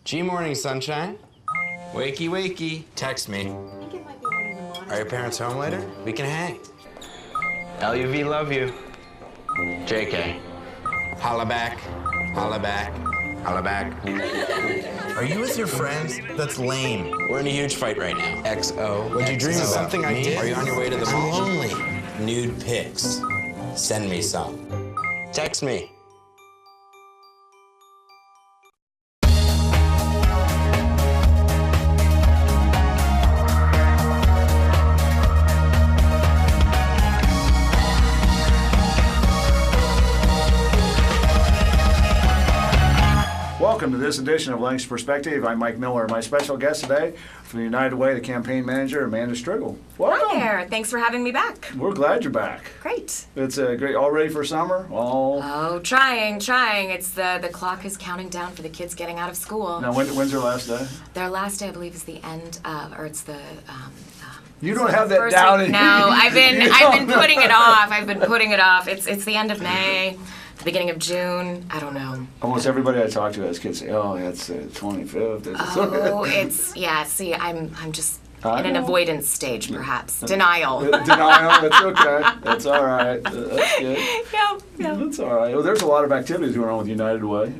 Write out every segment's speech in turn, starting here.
G-morning, sunshine. Wakey, wakey. Text me. I think it might be one of the modern. Are your parents home later? We can hang. LUV, love you. JK. Holla back. Holla back. Holla back. Are you with your friends? That's lame. We're in a huge fight right now. XO. What'd you dream about? Something I did? Are you on your way to the mall? I'm lonely. Nude pics. Send me some. Text me. Welcome to this edition of Langston Perspective. I'm Mike Miller. My special guest today from the United Way, the campaign manager, Amanda Strigle. Welcome. Hi there. Thanks for having me back. We're glad you're back. Great. It's great. All ready for summer? Oh, trying. It's the clock is counting down for the kids getting out of school. Now, when's their last day? Their last day, I believe, is the end of, or it's the. You don't have that down in No, I've been putting it off. It's the end of May. The beginning of June, I don't know. Almost everybody I talk to has kids say, "Oh, it's 25th." See, I'm just in an avoidance stage, perhaps. Denial. Denial, that's okay. That's all right. That's good. Yeah. That's all right. Well, there's a lot of activities going on with United Way.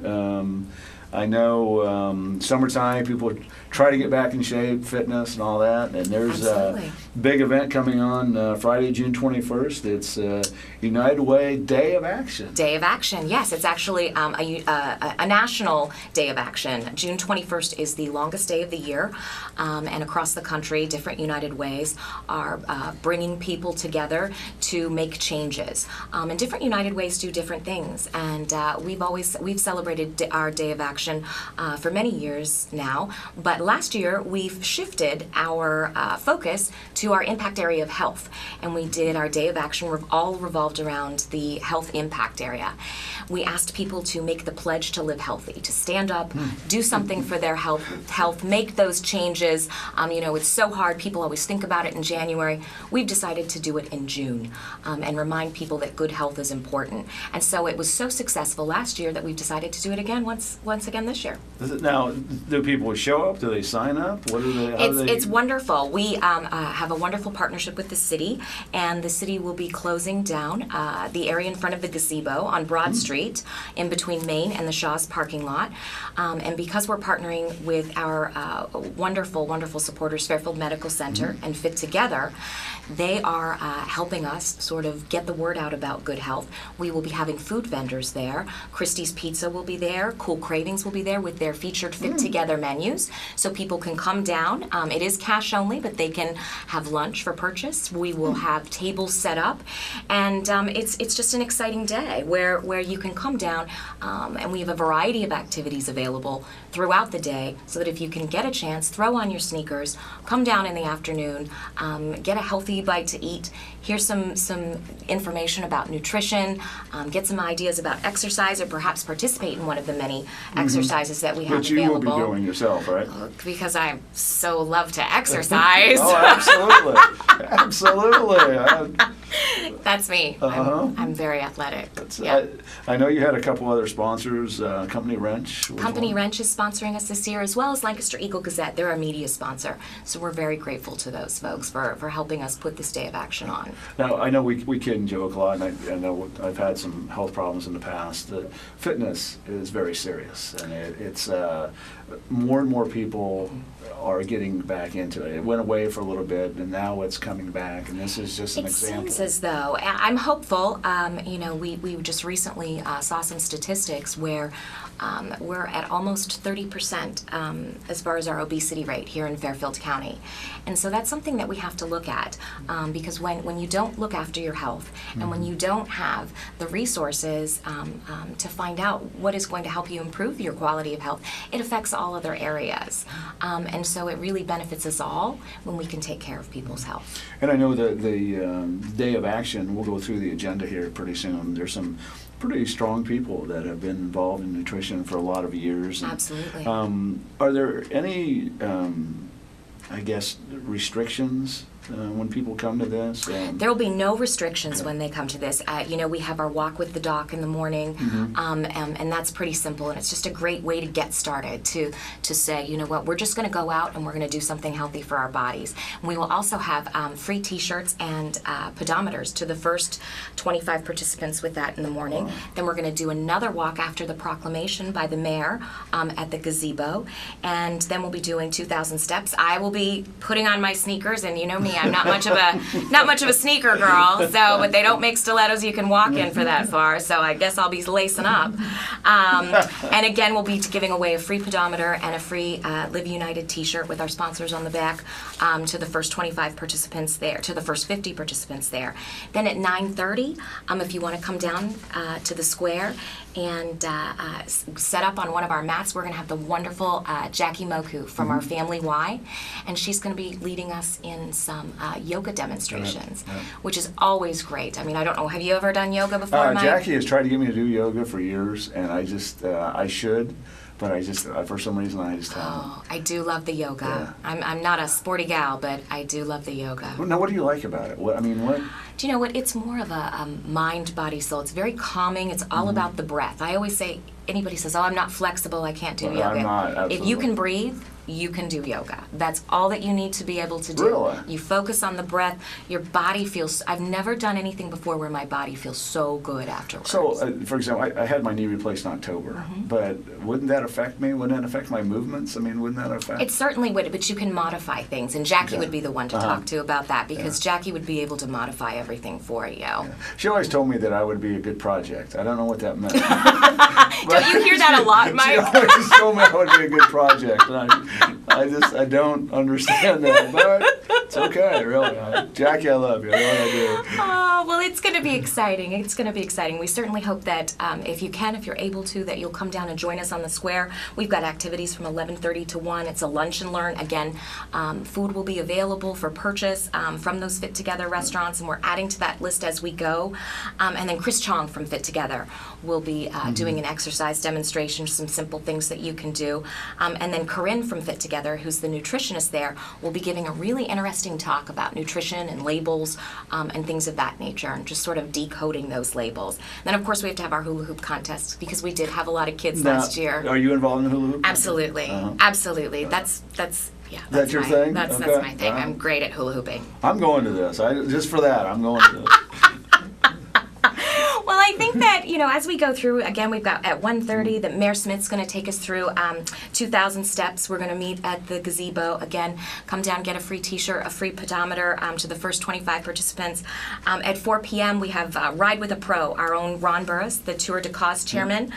I know summertime, people try to get back in shape, fitness and all that. And there's Absolutely. a big event coming on Friday, June 21st. It's United Way Day of Action. Day of Action, yes. It's actually a national day of action. June 21st is the longest day of the year. And across the country, different United Ways are bringing people together to make changes. And different United Ways do different things. And we've celebrated our Day of Action for many years now. But last year, we've shifted our focus to our impact area of health. And we did our Day of Action all revolved around the health impact area. We asked people to make the pledge to live healthy, to stand up, do something for their health, make those changes. It's so hard. People always think about it in January. We've decided to do it in June and remind people that good health is important. And so it was so successful last year that we've decided to do it again once again this year. Now, do people show up? Do they sign up? What do they? It's wonderful. We have a wonderful partnership with the city, and the city will be closing down the area in front of the gazebo on Broad Street, in between Main and the Shaw's parking lot. And because we're partnering with our wonderful supporters, Fairfield Medical Center and Fit Together, they are helping us sort of get the word out about good health. We will be having food vendors there. Christie's Pizza will be there. Cool Cravings will be there with their featured Fit Together menus, so people can come down. It is cash only, but they can have lunch for purchase. We will have tables set up, and it's just an exciting day where you can come down, and we have a variety of activities available throughout the day, so that if you can get a chance, throw on your sneakers, come down in the afternoon, get a healthy bite to eat, hear some information about nutrition, get some ideas about exercise, or perhaps participate in one of the many exercises that we have But you available. will be doing yourself, right? Because I so love to exercise. Oh, absolutely. That's me. I'm very athletic. I know you had a couple other sponsors. Company Wrench. Company Wrench is sponsoring us this year, as well as Lancaster Eagle Gazette. They're our media sponsor. So we're very grateful to those folks for helping us put this Day of Action on. Now, I know we kid and joke a lot, and I know I've had some health problems in the past. Fitness is very serious, and it's more and more people are getting back into it. It went away for a little bit, and now it's coming back, and this is just an example. It seems as though, I'm hopeful, we just recently saw some statistics where we're at almost 30% as far as our obesity rate here in Fairfield County. And so that's something that we have to look at, because when you don't look after your health, and when you don't have the resources to find out what is going to help you improve your quality of health, it affects all other areas. And so it really benefits us all when we can take care of people's health. And I know that the Day of Action, we'll go through the agenda here pretty soon. There's some pretty strong people that have been involved in nutrition for a lot of years. And, Absolutely. are there any, restrictions when people come to this? There will be no restrictions when they come to this. We have our walk with the doc in the morning, and that's pretty simple. And it's just a great way to get started, to say, you know what, we're just going to go out and we're going to do something healthy for our bodies. And we will also have free T-shirts and pedometers to the first 25 participants with that in the morning. Then we're going to do another walk after the proclamation by the mayor at the gazebo, and then we'll be doing 2,000 steps. I will be putting on my sneakers, and you know me, I'm not much of a sneaker girl. but they don't make stilettos you can walk in for that far. So I guess I'll be lacing up. And again, we'll be giving away a free pedometer and a free Live United T-shirt with our sponsors on the back to the first 25 participants there, to the first 50 participants there. Then at 9:30, if you want to come down to the square and set up on one of our mats, we're going to have the wonderful Jackie Moku from our Family Y, and she's going to be leading us in some yoga demonstrations, which is always great. I mean, I don't know, have you ever done yoga before, Mike? Jackie has tried to get me to do yoga for years, and I should. But for some reason, I just haven't. Oh, I do love the yoga. Yeah. I'm not a sporty gal, but I do love the yoga. Now, what do you like about it? What? Do you know what? It's more of a mind, body, soul. It's very calming. It's all about the breath. I always say, anybody says, oh, I'm not flexible, I can't do yoga. I'm not, absolutely. If you can breathe, you can do yoga. That's all that you need to be able to do. Really? You focus on the breath. Your body feels, I've never done anything before where my body feels so good afterwards. So, for example, I had my knee replaced in October, but wouldn't that affect me? Wouldn't that affect my movements? I mean, wouldn't that affect? It certainly would, but you can modify things, and Jackie would be the one to talk to about that, because Jackie would be able to modify everything for you. Yeah. She always told me that I would be a good project. I don't know what that meant. Don't you hear that a lot, Mike? She always told me I would be a good project, and I don't understand that, but it's okay, really. Jackie, I love you. I really do. Oh, well, it's going to be exciting. It's going to be exciting. We certainly hope that if you're able to, that you'll come down and join us on the square. We've got activities from 11:30 to 1. It's a lunch and learn. Again, food will be available for purchase from those Fit Together restaurants, and we're adding to that list as we go. And then Chris Chong from Fit Together will be doing an exercise demonstration, some simple things that you can do. And then Corinne from Fit Together, who's the nutritionist there, will be giving a really interesting talk about nutrition and labels and things of that nature, and just sort of decoding those labels. And then, of course, we have to have our hula hoop contest, because we did have a lot of kids last year. Are you involved in the hula hoop? Absolutely. Absolutely. That's your thing? That's my thing. I'm great at hula hooping. I'm going to this. Just for that, I'm going to this. Well, I think that, as we go through, again, we've got at 1:30 that Mayor Smith's going to take us through 2,000 steps. We're going to meet at the gazebo. Again, come down, get a free T-shirt, a free pedometer to the first 25 participants. At 4 p.m., we have Ride with a Pro, our own Ron Burris, the Tour de Cause chairman.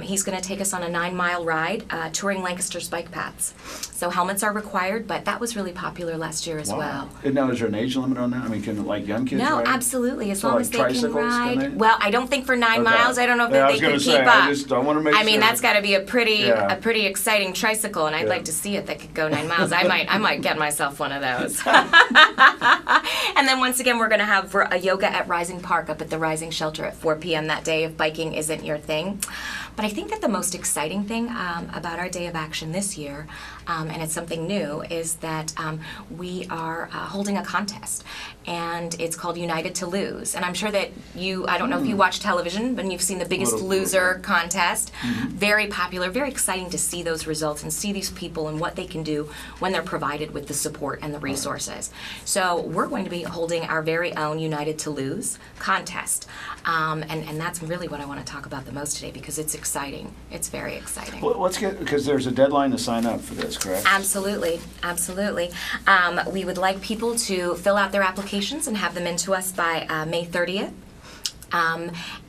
He's going to take us on a 9-mile ride, touring Lancaster's bike paths. So helmets are required, but that was really popular last year as well. And now, is there an age limit on that? I mean, can young kids ride? No, absolutely, as long as they can tricycles, ride. Can they? Well, I don't think for 9 miles. I don't know if they can keep up. I want to make sure. I mean, that's got to be a pretty exciting tricycle, and I'd like to see it that could go 9 miles. I might get myself one of those. And then once again, we're going to have a yoga at Rising Park up at the Rising Shelter at 4 p.m. that day if biking isn't your thing. But I think that the most exciting thing about our Day of Action this year, and it's something new, is that we are holding a contest, and it's called United to Lose. And I'm sure that I don't know if you watch television, but you've seen the Biggest Loser contest. Very popular, very exciting to see those results and see these people and what they can do when they're provided with the support and the resources. So we're going to be holding our very own United to Lose contest. And that's really what I want to talk about the most today, because it's exciting. It's very exciting. Well, let's get, because there's a deadline to sign up for this, correct? Absolutely, absolutely. We would like people to fill out their applications and have them into us by May 30th.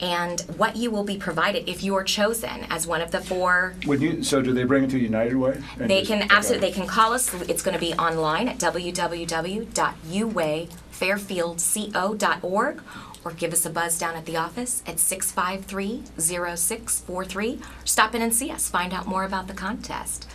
And what you will be provided if you are chosen as one of the 4. So do they bring it to United Way? They can absolutely. They can call us. It's going to be online at www.uwayfairfieldco.org, or give us a buzz down at the office at 653-0643. Stop in and see us. Find out more about the contest.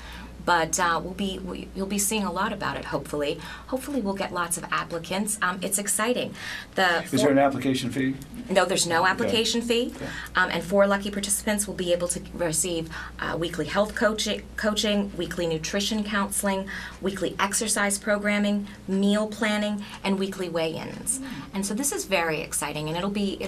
but you'll be seeing a lot about it. Hopefully, we'll get lots of applicants. It's exciting. Is there an application fee? No, there's no application fee, Okay. and 4 lucky participants will be able to receive weekly health coaching, weekly nutrition counseling, weekly exercise programming, meal planning, and weekly weigh-ins. And so this is very exciting, and it'll be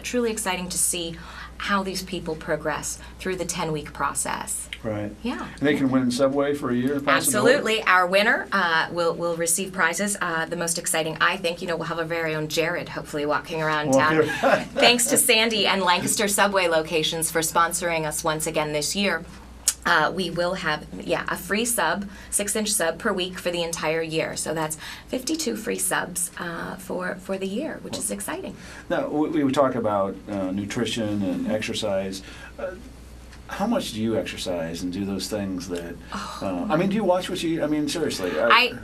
truly exciting to see how these people progress through the 10-week process. Right. Yeah. And they can win Subway for a year, possibly? Absolutely. Our winner will receive prizes. The most exciting, I think, we'll have our very own Jared, hopefully, walking around town. Thanks to Sandy and Lancaster Subway locations for sponsoring us once again this year. We will have, a free sub, 6-inch sub per week for the entire year. So that's 52 free subs for the year, which is exciting. Now, we talk about nutrition and exercise. How much do you exercise and do those things that, I mean, do you watch what you eat? I mean, seriously.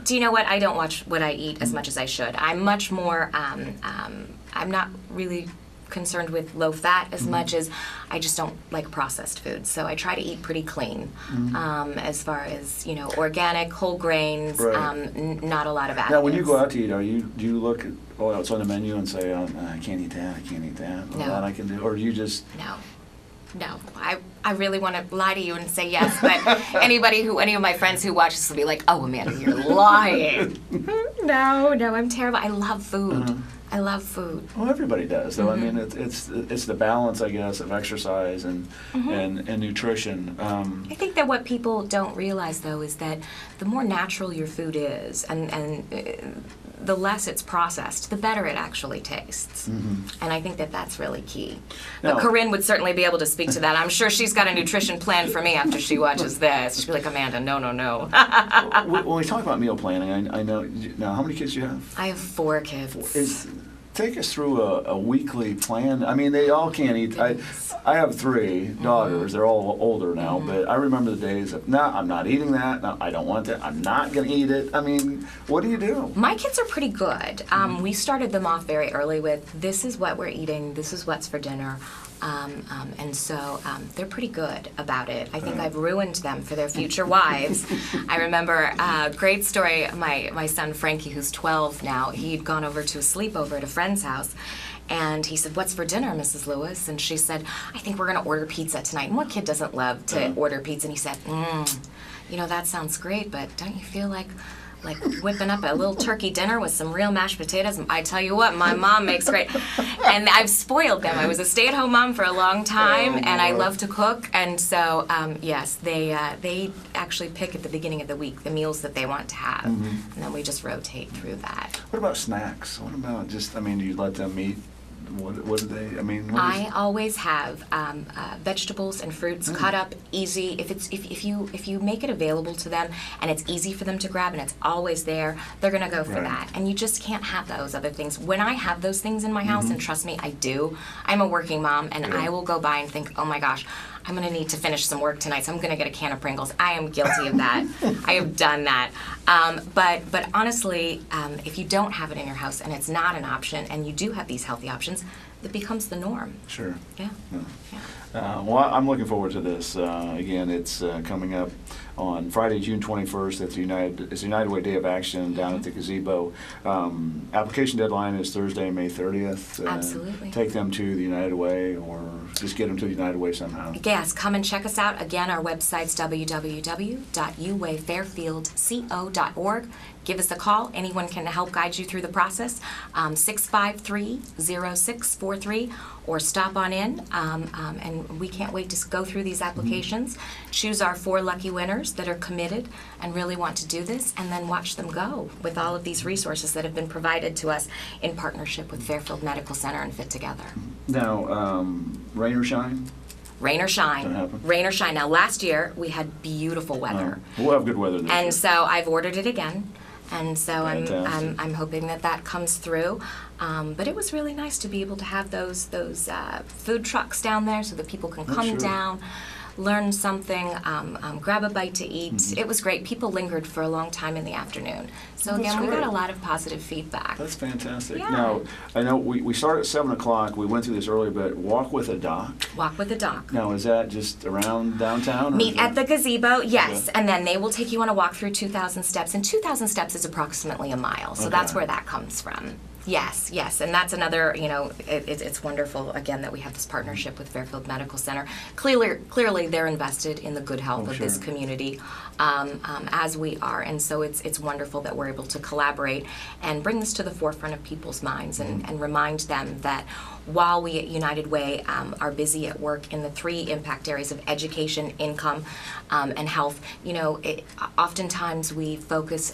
Do you know what? I don't watch what I eat as much as I should. I'm much more, I'm not really concerned with low fat as much as I just don't like processed foods. So I try to eat pretty clean as far as, organic, whole grains, Right. Not a lot of additives. Now, when you go out to eat, do you look at what's on the menu and say, I can't eat that, I can't eat that, or No. that I can do, or do you just... No, I really want to lie to you and say yes, but any of my friends who watch this will be like, oh, Amanda, you're lying. No, I'm terrible. I love food. I love food. Well, everybody does, though. I mean, it's the balance, I guess, of exercise and nutrition. I think that what people don't realize, though, is that the more natural your food is, and the less it's processed, the better it actually tastes. And I think that that's really key. Now, But Corinne would certainly be able to speak to that. I'm sure she's got a nutrition plan for me after she watches this. She'll be like, Amanda, no. when we talk about meal planning, I know, now, how many kids do you have? I have 4 kids. Take us through a weekly plan. I mean, they all can't eat. I have 3 daughters. They're all older now, but I remember the days of, no, I'm not eating that. No, I don't want that. I'm not going to eat it. I mean, what do you do? My kids are pretty good. We started them off very early with, this is what we're eating, this is what's for dinner. And so they're pretty good about it. I think I've ruined them for their future wives. I remember a great story, my son Frankie, who's 12 now, he'd gone over to a sleepover at a friend's house, and he said, what's for dinner, Mrs. Lewis? And she said, I think we're going to order pizza tonight. And what kid doesn't love to order pizza? And he said, that sounds great, but don't you feel like whipping up a little turkey dinner with some real mashed potatoes? I tell you what, my mom makes great. And I've spoiled them. I was a stay-at-home mom for a long time, and I love to cook. And so, yes, they actually pick at the beginning of the week the meals that they want to have, and then we just rotate through that. What about snacks? What about do you let them eat? What do they? I mean, I always have vegetables and fruits cut up easy. If you make it available to them and it's easy for them to grab and it's always there, they're gonna go for that. And you just can't have those other things. When I have those things in my house, and trust me, I do. I'm a working mom, and I will go by and think, oh my gosh, I'm going to need to finish some work tonight, so I'm going to get a can of Pringles. I am guilty of that. I have done that. But honestly, if you don't have it in your house and it's not an option, and you do have these healthy options, it becomes the norm. Sure. Yeah. Well, I'm looking forward to this. Again, it's coming up on Friday, June 21st. It's the United Way Day of Action down at the gazebo. Application deadline is Thursday, May 30th. Absolutely. Take them to the United Way, or just get them to the United Way somehow. Yes, come and check us out. Again, our website's www.uwayfairfieldco.org. Give us a call. Anyone can help guide you through the process. 653-0643, or stop on in, and we can't wait to go through these applications, choose our 4 lucky winners that are committed and really want to do this, and then watch them go with all of these resources that have been provided to us in partnership with Fairfield Medical Center and Fit Together. Now, rain or shine? Rain or Gonna shine. happen. Rain or shine. Now, last year we had beautiful weather. We'll have good weather this year. And so I've ordered it again, and so Fantastic. I'm hoping that comes through. But it was really nice to be able to have those food trucks down there so that people can come sure. down, learn something, grab a bite to eat. It was great. People lingered for a long time in the afternoon. So That's again, we got great. a lot of positive feedback. That's fantastic. Yeah. Now, I know we start at 7 o'clock. We went through this earlier, but walk with a doc. Walk with a doc. Now, is that just around downtown? Or Meet is at the that- gazebo, yes, Okay. and then they will take you on a walk through 2,000 steps, and 2,000 steps is approximately a mile, so that's Okay. where that comes from. Yes, yes, and that's another, it's wonderful, again, that we have this partnership with Fairfield Medical Center. Clearly, they're invested in the good health Oh, of this sure. community, as we are, and so it's wonderful that we're able to collaborate and bring this to the forefront of people's minds and remind them that while we at United Way are busy at work in the 3 impact areas of education, income, and health, oftentimes we focus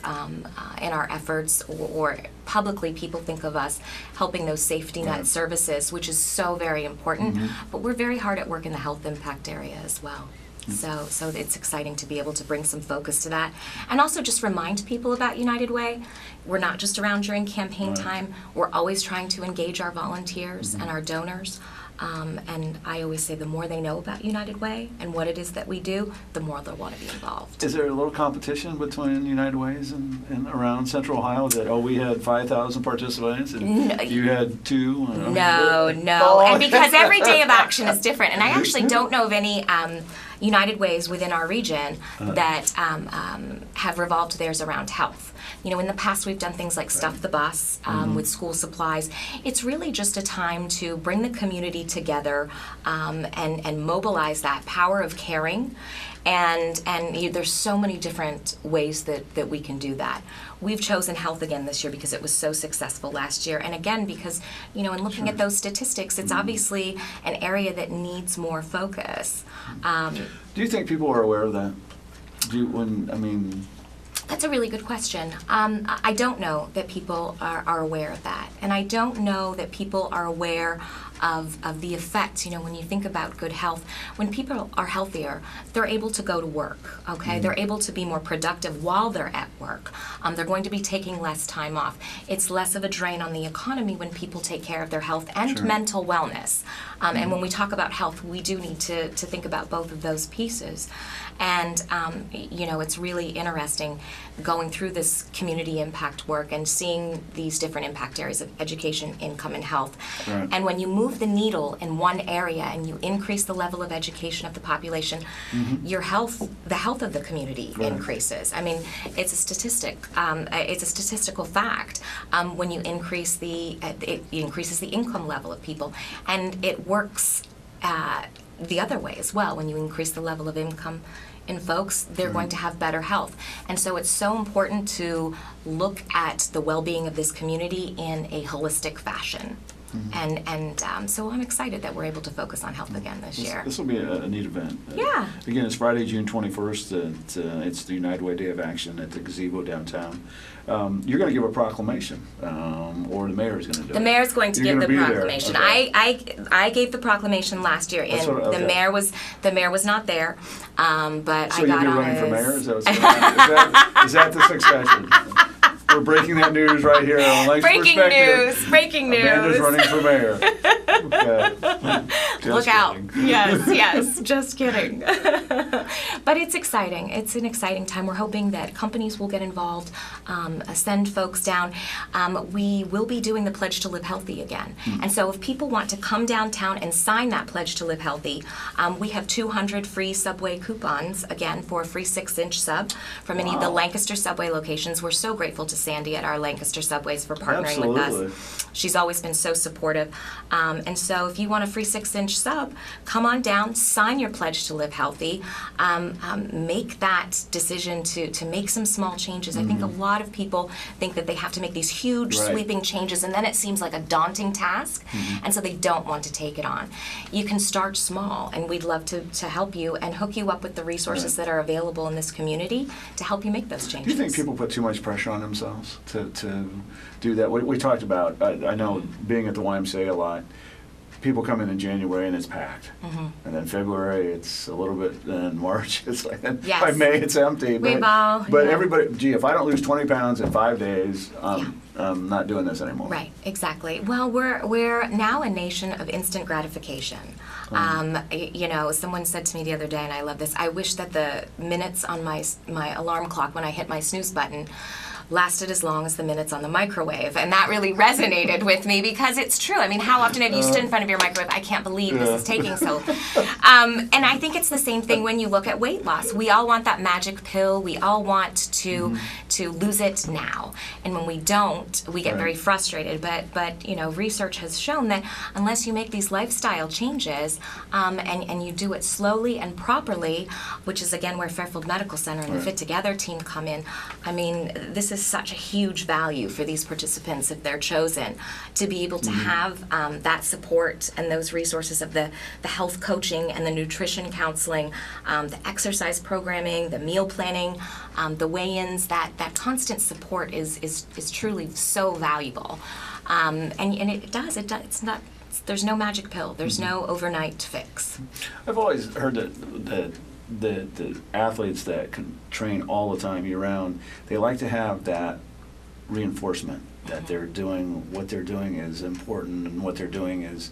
in our efforts or publicly people think of us helping those safety net services, which is so very important, but we're very hard at work in the health impact area as well. So it's exciting to be able to bring some focus to that. And also just remind people about United Way. We're not just around during campaign Right. time. We're always trying to engage our volunteers and our donors. And I always say the more they know about United Way and what it is that we do, the more they'll want to be involved. Is there a little competition between United Ways and around Central Ohio that, we had 5,000 participants and No. you had 2? No. Oh. And because every day of action is different. And I actually don't know of any United Ways within our region that have revolved theirs around health. In the past we've done things like Stuff the Bus with school supplies. It's really just a time to bring the community together and mobilize that power of caring. And there's so many different ways that we can do that. We've chosen health again this year because it was so successful last year. And again, because, in looking at those statistics, it's obviously an area that needs more focus. Do you think people are aware of that? That's a really good question. I don't know that people are aware of that. And I don't know that people are aware of the effects. When you think about good health, when people are healthier, they're able to go to work, okay? They're able to be more productive while they're at work. They're going to be taking less time off. It's less of a drain on the economy when people take care of their health and Sure. mental wellness. And when we talk about health, we do need to think about both of those pieces. And, it's really interesting going through this community impact work and seeing these different impact areas of education, income, and health. Right. And when you move the needle in one area and you increase the level of education of the population, the health of the community Right. increases. It's a statistic. It's a statistical fact. When you increase it increases the income level of people, and it works the other way as well. When you increase the level of income in folks, they're going to have better health. And so it's so important to look at the well-being of this community in a holistic fashion. So I'm excited that we're able to focus on health again this year. This will be a neat event. Yeah. Again, it's Friday, June 21st. It's the United Way Day of Action at the gazebo downtown. You're going to give a proclamation, or the mayor is going to do it. The mayor's going to You're give the gonna be there. proclamation. Okay. I gave the proclamation last year, That's and what- okay. the mayor was not there, but So I you'll got be on running for his- mayor? Is that the succession? We're breaking that news right here on Life's Breaking Perspective. news! Breaking news! Amanda's running for mayor. Okay. Just Look out. kidding. Yes, just kidding. But it's exciting. It's an exciting time. We're hoping that companies will get involved, send folks down. We will be doing the Pledge to Live Healthy again. And so if people want to come downtown and sign that Pledge to Live Healthy, we have 200 free Subway coupons, again, for a free 6-inch sub from any of the Wow. Lancaster Subway locations. We're so grateful to Sandy at our Lancaster Subways for partnering with Absolutely. us. She's always been so supportive. And so if you want a free 6-inch sub, come on down, sign your Pledge to Live Healthy, make that decision to make some small changes. I think a lot of people think that they have to make these huge Right. sweeping changes, and then it seems like a daunting task, and so they don't want to take it on. You can start small, and we'd love to help you and hook you up with the resources Right. that are available in this community to help you make those Do changes. you think people put too much pressure on themselves to do that? We talked about, I know, being at the YMCA a lot, people come in January and it's packed. And then February it's a little bit, then March it's like, then Yes. by May it's empty. We've But, all- but yeah. everybody, gee, if I don't lose 20 pounds in 5 days, I'm not doing this anymore. Right, exactly. Well, we're now a nation of instant gratification. You know, someone said to me the other day, and I love this, I wish that the minutes on my alarm clock when I hit my snooze button lasted as long as the minutes on the microwave. And that really resonated with me because it's true. I mean, how often have you stood in front of your microwave? I can't believe this is taking so. And I think it's the same thing when you look at weight loss. We all want that magic pill. We all want to lose it now. And when we don't, we get very frustrated. But you know, research has shown that unless you make these lifestyle changes and you do it slowly and properly, which is again where Fairfield Medical Center and the Fit Together team come in. I mean, this is such a huge value for these participants if they're chosen to be able to have that support and those resources of the health coaching and the nutrition counseling, the exercise programming, the meal planning, the weigh-ins. That constant support is truly so valuable, and it does. It's not. There's no magic pill. There's no overnight fix. I've always heard that the athletes that can train all the time year round, they like to have that reinforcement that they're doing, what they're doing is important and what they're doing is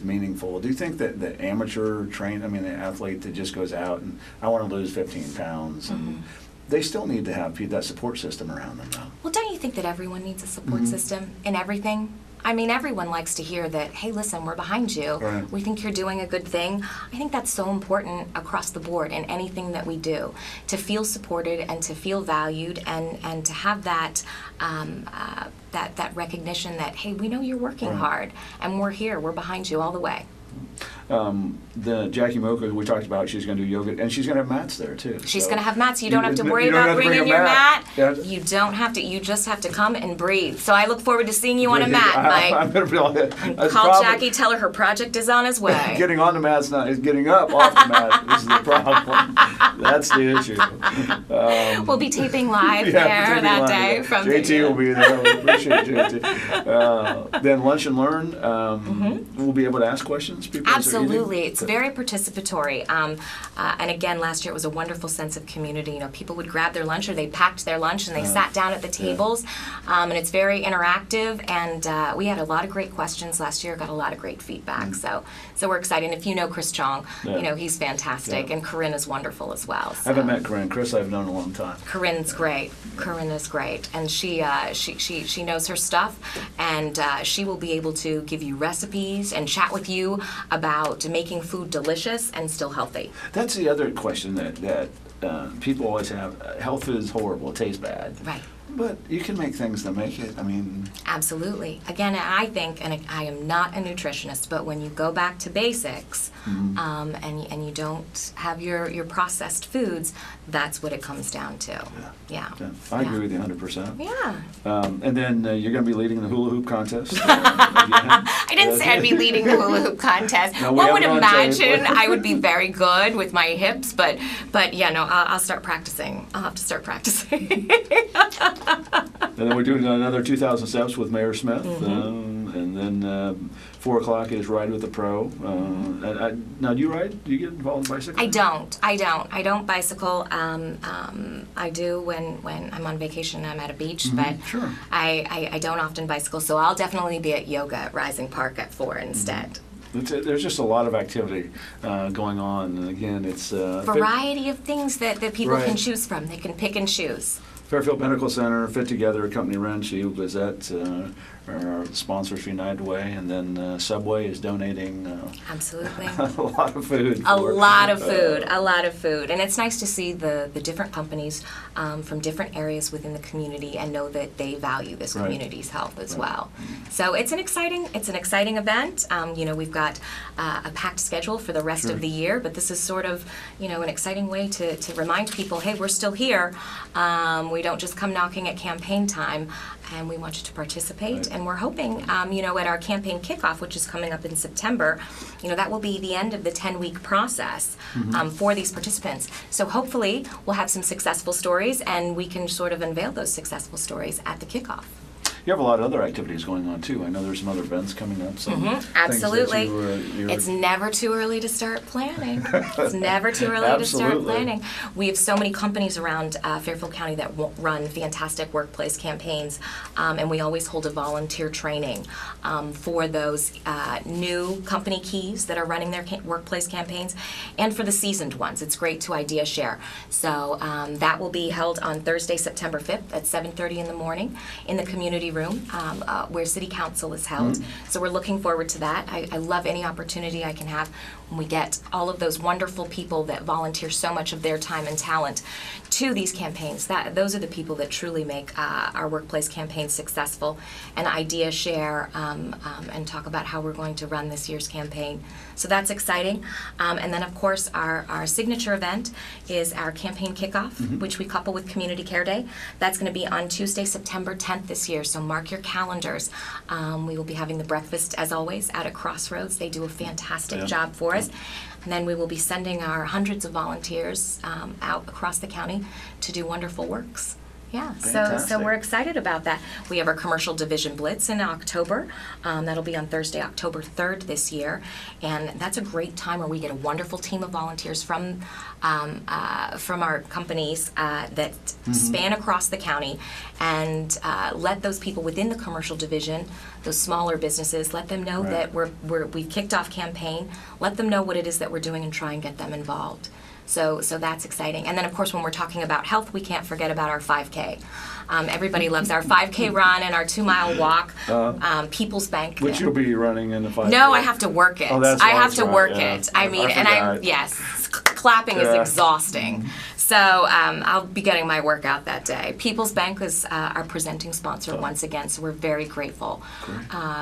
meaningful. Do you think that the amateur the athlete that just goes out and I want to lose 15 pounds and they still need to have that support system around them though? Well, don't you think that everyone needs a support system in everything? I mean, everyone likes to hear that, hey, listen, we're behind you. Right. We think you're doing a good thing. I think that's so important across the board in anything that we do, to feel supported and to feel valued and to have that that recognition that, hey, we know you're working hard and we're here, we're behind you all the way. The Jackie Mocha, we talked about, she's going to do yoga, and she's going to have mats there too. She's going to have mats. You don't have to worry about bringing your mat. You don't have to. You just have to come and breathe. So I look forward to seeing you on a mat, Mike. I'm going to be like, call Jackie, tell her project is on his way. Getting on the mat's not, it's getting up off the mat. This is the problem. That's the issue. We'll be taping live there that day. From JT will be there. We appreciate JT. Then Lunch and Learn, we'll be able to ask questions. People Absolutely. It's very participatory. And again, last year it was a wonderful sense of community. You know, people would grab their lunch or they packed their lunch and they sat down at the tables. And it's very interactive. And we had a lot of great questions last year, got a lot of great feedback. So we're excited. And if you know Chris Chong, you know, he's fantastic. And Corinne is wonderful as well. So. I haven't met Corinne. Chris I've known a long time. Corinne's great. Corinne is great. And she knows her stuff. And she will be able to give you recipes and chat with you about making food delicious and still healthy. That's the other question that people always have. Health is horrible. It tastes bad. Right. But you can make things that make it. I mean... Absolutely. Again, I think, and I am not a nutritionist, but when you go back to basics and you don't have your processed foods, that's what it comes down to. Yeah. I agree with you 100%. Yeah. And then you're going to be leading the hula hoop contest. I didn't say I'd be leading the hula hoop contest. No, one would imagine I would be very good with my hips, but yeah, no, I'll start practicing. I'll have to start practicing. And then we're doing another 2,000 steps with Mayor Smith. And then 4 o'clock is Ride with the Pro. Now, do you ride? Do you get involved in bicycling? I don't bicycle. I do when I'm on vacation and I'm at a beach, but sure. I don't often bicycle, so I'll definitely be at yoga at Rising Park at 4 instead. There's just a lot of activity going on. And again, it's... variety of things that people can choose from. They can pick and choose. Fairfield Medical Center, Fit Together, Company Run, Shield, Gazette are sponsors for United Way, and then Subway is donating Absolutely. a lot of food. A lot of food. And it's nice to see the different companies from different areas within the community and know that they value this community's health as well. So it's an exciting event. You know, we've got a packed schedule for the rest of the year, but this is sort of, you know, an exciting way to remind people, hey, we're still here. We don't just come knocking at campaign time, and we want you to participate. And we're hoping, you know, at our campaign kickoff, which is coming up in September, you know, that will be the end of the 10-week process for these participants. So hopefully we'll have some successful stories, and we can sort of unveil those successful stories at the kickoff. you have a lot of other activities going on too. I know there's some other events coming up. Some things that Absolutely. you're- It's never too early to start planning. It's never too early to start Absolutely. planning. We have so many companies around Fairfield County that run fantastic workplace campaigns, and we always hold a volunteer training for those new company keys that are running their workplace campaigns, and for the seasoned ones. It's great to idea share. So that will be held on Thursday, September 5th at 7:30 in the morning in the community room where City Council is held. So we're looking forward to that. I love any opportunity I can have when we get all of those wonderful people that volunteer so much of their time and talent to these campaigns. Those are the people that truly make our workplace campaigns successful, and idea share and talk about how we're going to run this year's campaign. So that's exciting. And then, of course, our signature event is our campaign kickoff, which we couple with Community Care Day. That's going to be on Tuesday, September 10th this year, so mark your calendars. We will be having the breakfast, as always, out at Crossroads. They do a fantastic job for us. And then we will be sending our hundreds of volunteers out across the county to do wonderful works. Yeah, so Fantastic. we're excited about that. We have our commercial division blitz in October. That'll be on Thursday, October 3rd this year, and that's a great time where we get a wonderful team of volunteers from our companies that span across the county, and let those people within the commercial division, those smaller businesses, let them know that we've kicked off campaign. Let them know what it is that we're doing and try and get them involved. So that's exciting. And then, of course, when we're talking about health, we can't forget about our 5K. Everybody loves our 5K run and our 2-mile walk. People's Bank. Which you'll be running in the 5K. No, I have to work it. Oh, that's I right, have to right, work yeah. it. I mean, forgot. yes, clapping is Yeah. exhausting. So I'll be getting my workout that day. People's Bank is our presenting sponsor once again, so we're very grateful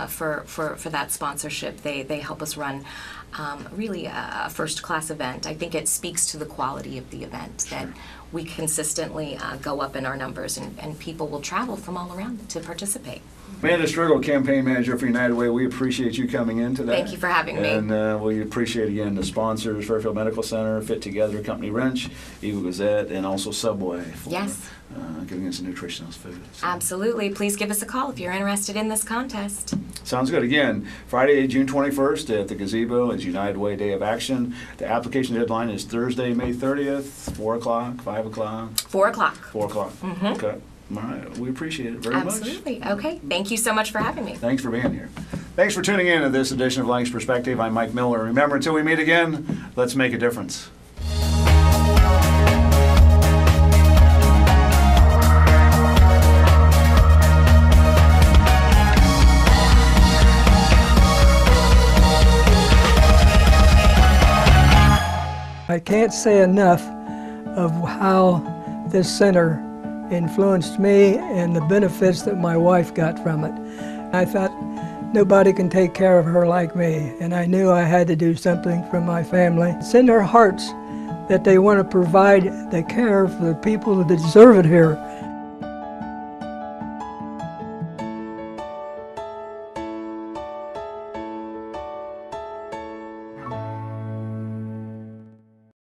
for that sponsorship. They help us run really a first-class event. I think it speaks to the quality of the event that we consistently go up in our numbers, and people will travel from all around to participate. Amanda Strigle, Campaign Manager for United Way, we appreciate you coming in today. Thank you for having me. And we appreciate, again, the sponsors, Fairfield Medical Center, Fit Together, Company Wrench, Eagle Gazette, and also Subway for Yes. giving us nutritious food. So. Absolutely. Please give us a call if you're interested in this contest. Sounds good. Again, Friday, June 21st at the Gazebo is United Way Day of Action. The application deadline is Thursday, May 30th, 4 o'clock, 5 o'clock, 4 o'clock. 4 o'clock. Okay. All right. We appreciate it very much. Absolutely. Okay. Thank you so much for having me. Thanks for being here. Thanks for tuning in to this edition of Lang's Perspective. I'm Mike Miller. Remember, until we meet again, let's make a difference. I can't say enough of how this center influenced me and the benefits that my wife got from it. I thought, nobody can take care of her like me, and I knew I had to do something for my family. It's in their hearts that they want to provide the care for the people that deserve it here.